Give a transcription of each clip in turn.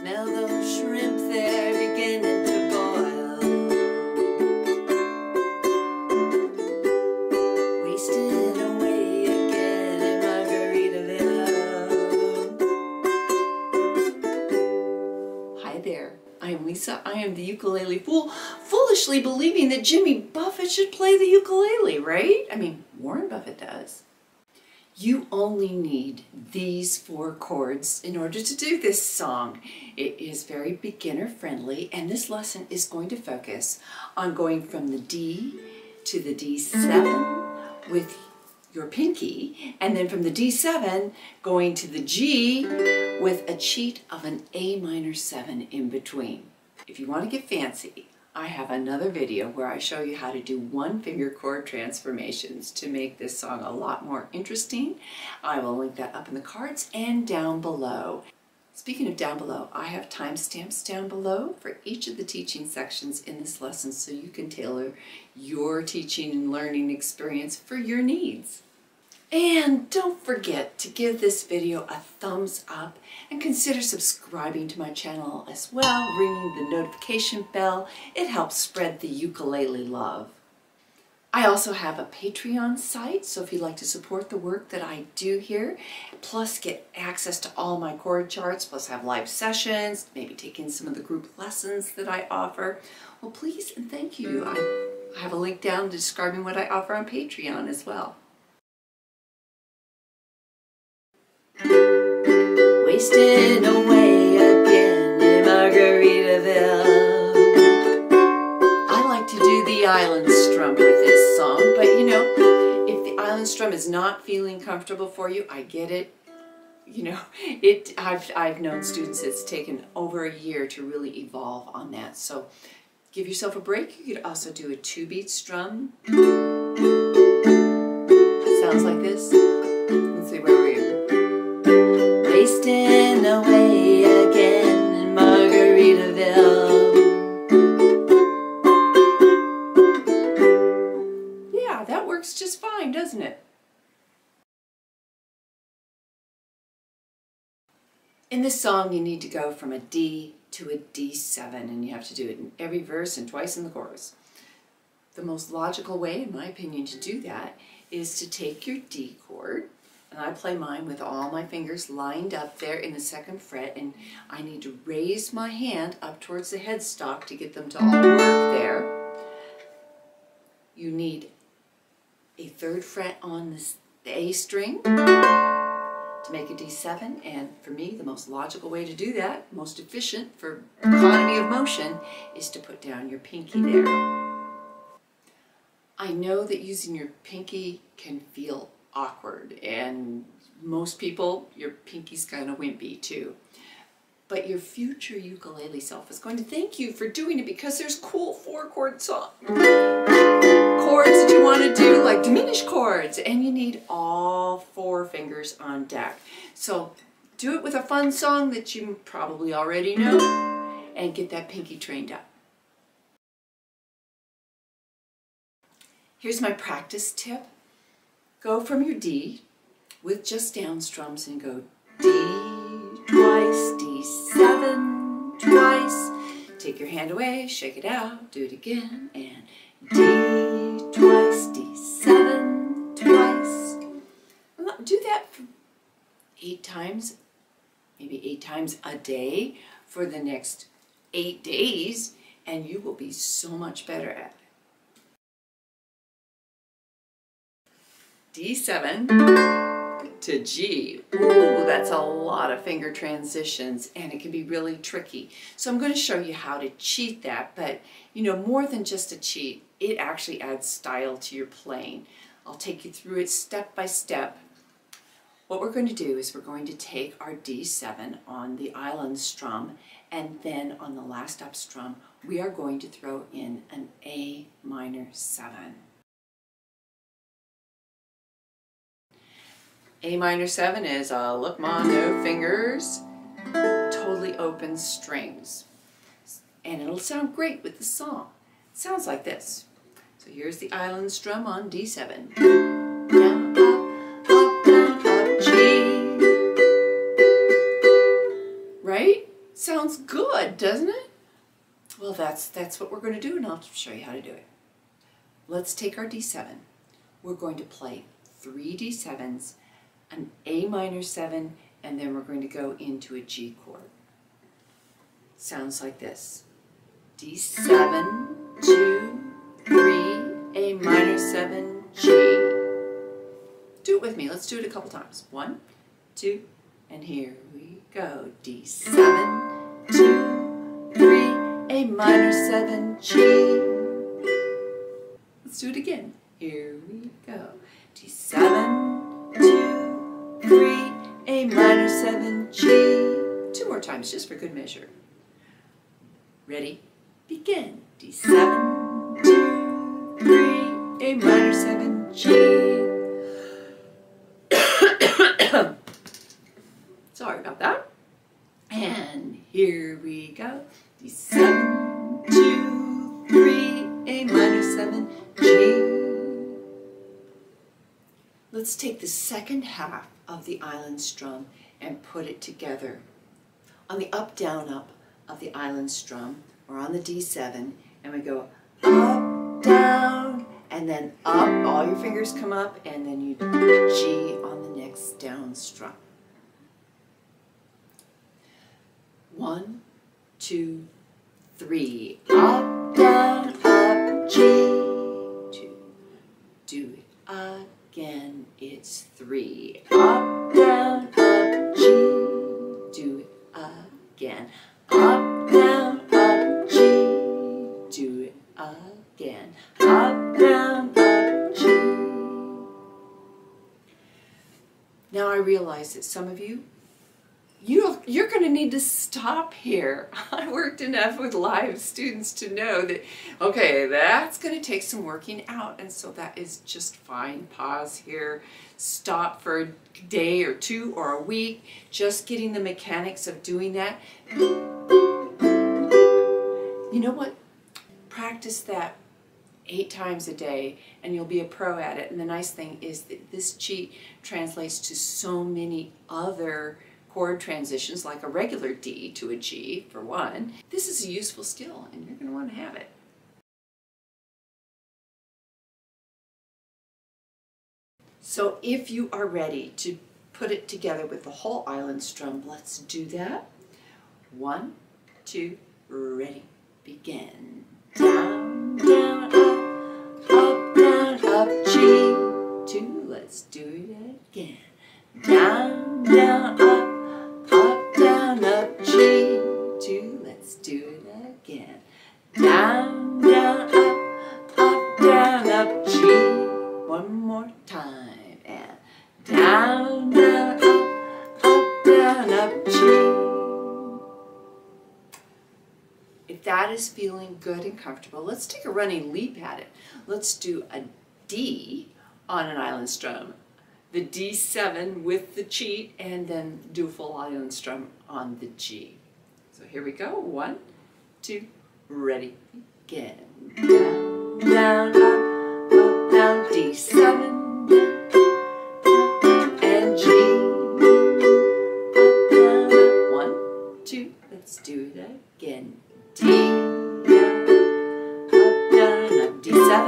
Smell those shrimp, they're beginning to boil. Wasting away again in Margaritaville. Hi there, I am Lisa. I am the ukulele fool, foolishly believing that Jimmy Buffett should play the ukulele, right? I mean, Warren Buffett does. You only need these 4 chords in order to do this song. It is very beginner friendly, and this lesson is going to focus on going from the D to the D7 with your pinky, and then from the D7 going to the G with a cheat of an A minor 7 in between. If you want to get fancy, I have another video where I show you how to do 1-finger chord transformations to make this song a lot more interesting. I will link that up in the cards and down below. Speaking of down below, I have timestamps down below for each of the teaching sections in this lesson so you can tailor your teaching and learning experience for your needs. And don't forget to give this video a thumbs up and consider subscribing to my channel as well, ringing the notification bell. It helps spread the ukulele love. I also have a Patreon site, so if you'd like to support the work that I do here, plus get access to all my chord charts, plus have live sessions, maybe take in some of the group lessons that I offer, well, please and thank you. I have a link down describing what I offer on Patreon as well. Wasting away again in Margaritaville. I like to do the island strum with this song, but you know, if the island strum is not feeling comfortable for you, I get it. You know, I've known students it's taken over a year to really evolve on that. So give yourself a break. You could also do a 2-beat strum. Sounds like this. Let's see, where were you? Wasting away again in Margaritaville. Yeah, that works just fine, doesn't it? In this song, you need to go from a D to a D7, and you have to do it in every verse and twice in the chorus. The most logical way, in my opinion, to do that is to take your D chord, and I play mine with all my fingers lined up there in the 2nd fret, and I need to raise my hand up towards the headstock to get them to all work there. You need a 3rd fret on the A string to make a D7, and for me, the most logical way to do that, most efficient for economy of motion, is to put down your pinky there. I know that using your pinky can feel awkward, and most people, your pinky's kind of wimpy too. But your future ukulele self is going to thank you for doing it, because there's cool 4-chord chords that you want to do, like diminished chords, and you need all 4 fingers on deck. So do it with a fun song that you probably already know, and get that pinky trained up. Here's my practice tip. Go from your D with just down strums and go D twice, D7 twice. Take your hand away, shake it out, do it again, and D twice, D7 twice. Do that for 8 times, maybe 8 times a day for the next 8 days, and you will be so much better at it. D7 to G. Ooh, that's a lot of finger transitions, and it can be really tricky. So I'm going to show you how to cheat that, but you know, more than just a cheat, it actually adds style to your playing. I'll take you through it step by step. What we're going to do is we're going to take our D7 on the island strum, and then on the last up strum, we are going to throw in an A minor 7. A minor 7 is a look ma, no fingers, totally open strings. And it'll sound great with the song. It sounds like this. So here's the island strum on D7. Down, up, down, up, G. Right? Sounds good, doesn't it? Well, that's what we're going to do, and I'll show you how to do it. Let's take our D7. We're going to play 3 D7s, an A minor 7, and then we're going to go into a G chord. Sounds like this. D7, 2, 3, A minor 7, G. Do it with me. Let's do it a couple times. 1, 2, and here we go. D7, 2, 3, A minor 7, G. Let's do it again. Here we go. D7, 2, 3, A minor 7, G. 2 more times, just for good measure. Ready? Begin. D7, 2, 3, A minor 7, G. Sorry about that. And here we go. D7, 2, 3, A minor 7, G. Let's take the second half of the island strum and put it together. On the up, down, up of the island strum, we're on the D7, and we go up, down, and then up. All your fingers come up, and then you G on the next down strum. 1, 2, 3. Up, down, up, G. 2. Do it again. It's 3. Up, down, up, G. Do it again. Up, down, up, G. Do it again. Up, down, up, G. Now I realize that some of you, you're going to need to stop here. I worked enough with live students to know that, okay, that's going to take some working out, and so that is just fine. Pause here, stop for a day or 2 or a week, just getting the mechanics of doing that. You know what? Practice that 8 times a day and you'll be a pro at it. And the nice thing is that this cheat translates to so many other chord transitions, like a regular D to a G, for one. This is a useful skill, and you're going to want to have it. So if you are ready to put it together with the whole island strum, let's do that. 1, 2, ready, begin. Down, down, up, down, up, G. 2, let's do it again. Down, down, up, down, up, G. 2, let's do it again. Down, down, up, down, up, G. 1 more time, and down, down, up, down, up, G. If that is feeling good and comfortable, let's take a running leap at it. Let's do a D on an island strum, the D7 with the cheat, and then do a full island strum on the G. So here we go. 1, 2, ready, begin. Down, down, up, down, D7 and G. Up, down, up. 1, 2, let's do it again. D, down, up, D7,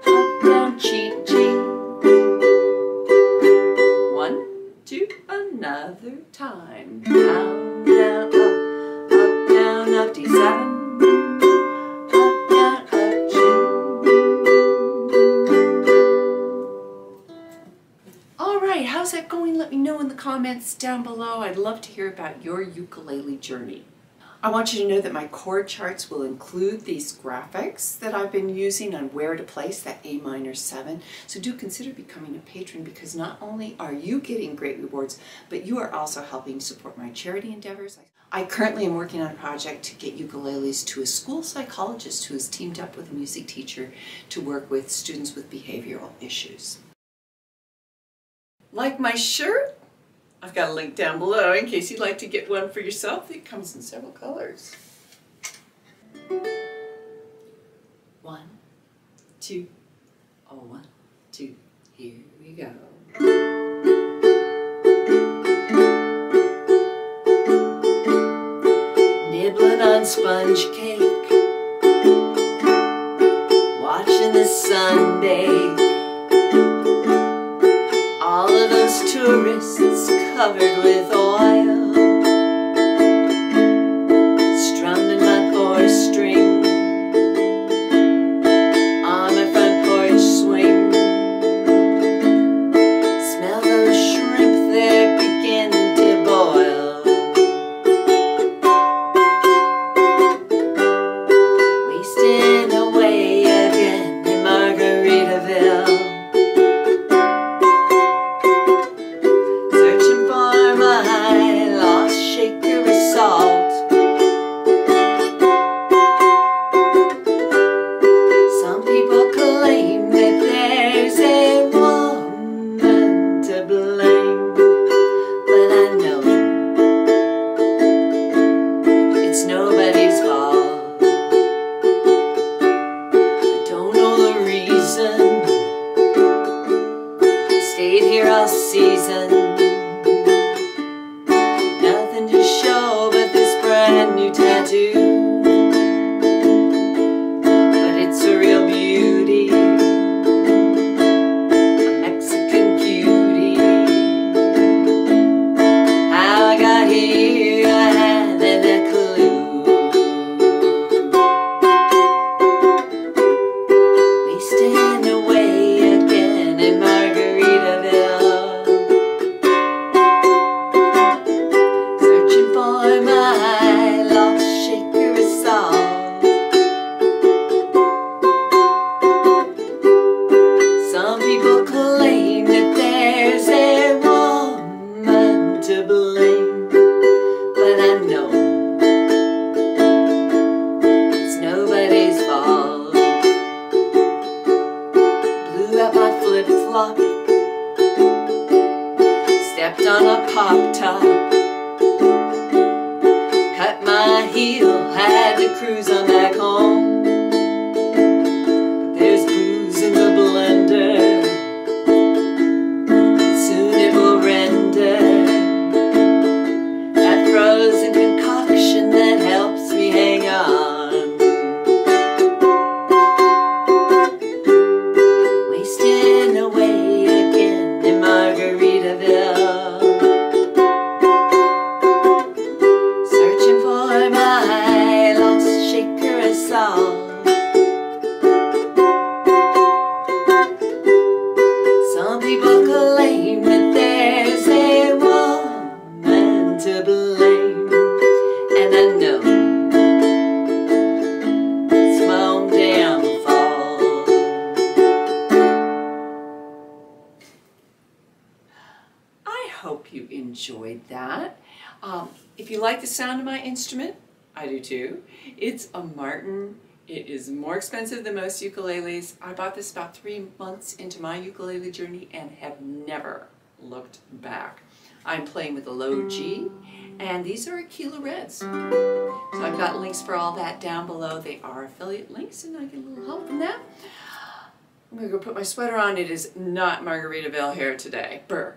up, down, G, G. 1, 2, another time. Down, down, up, down, up, D7, up, down, up, G. All right, how's that going? Let me know in the comments down below. I'd love to hear about your ukulele journey. I want you to know that my chord charts will include these graphics that I've been using on where to place that A minor 7. So do consider becoming a patron, because not only are you getting great rewards, but you are also helping support my charity endeavors. I currently am working on a project to get ukuleles to a school psychologist who has teamed up with a music teacher to work with students with behavioral issues. Like my shirt? I've got a link down below in case you'd like to get one for yourself. It comes in several colors. 1, 2, oh, 1, 2, here we go. sponge cake, watching the sun bake. All of those tourists covered with oil, strumming my four-string on my front porch swing. Smell those shrimp, they're beginning to boil. Wasting away again in Margaritaville, searching for my lost shaker of salt. Some people claim that there's a woman to blame, but I know it's nobody's fault. I don't know the reason, stayed here all season. Nothing to show but this brand new tattoo, but it's a real beauty, a Mexican cutie. How I got here, I haven't a clue. Wasting away again in Margaritaville, searching for my lost shaker of salt. Some people claim that there's a woman to blame, but I know it's nobody's fault. Blew out my flip-flop, stepped on a pop-top, cut my heel, had to cruise on back home. But there's booze in the blender, soon it will render that frozen concoction that helps me hang on. Wasting away again in Margaritaville, searching for my lost shaker of salt. Some people claim that there's a woman to blame, and I know it's my own damn fault. I hope you enjoyed that. If you like the sound of my instrument, I do too. It's a Martin. It is more expensive than most ukuleles. I bought this about 3 months into my ukulele journey and have never looked back. I'm playing with a low G, and these are Aquila Reds. So I've got links for all that down below. They are affiliate links, and I get a little help from that. I'm gonna go put my sweater on. It is not Margaritaville here today. Brr.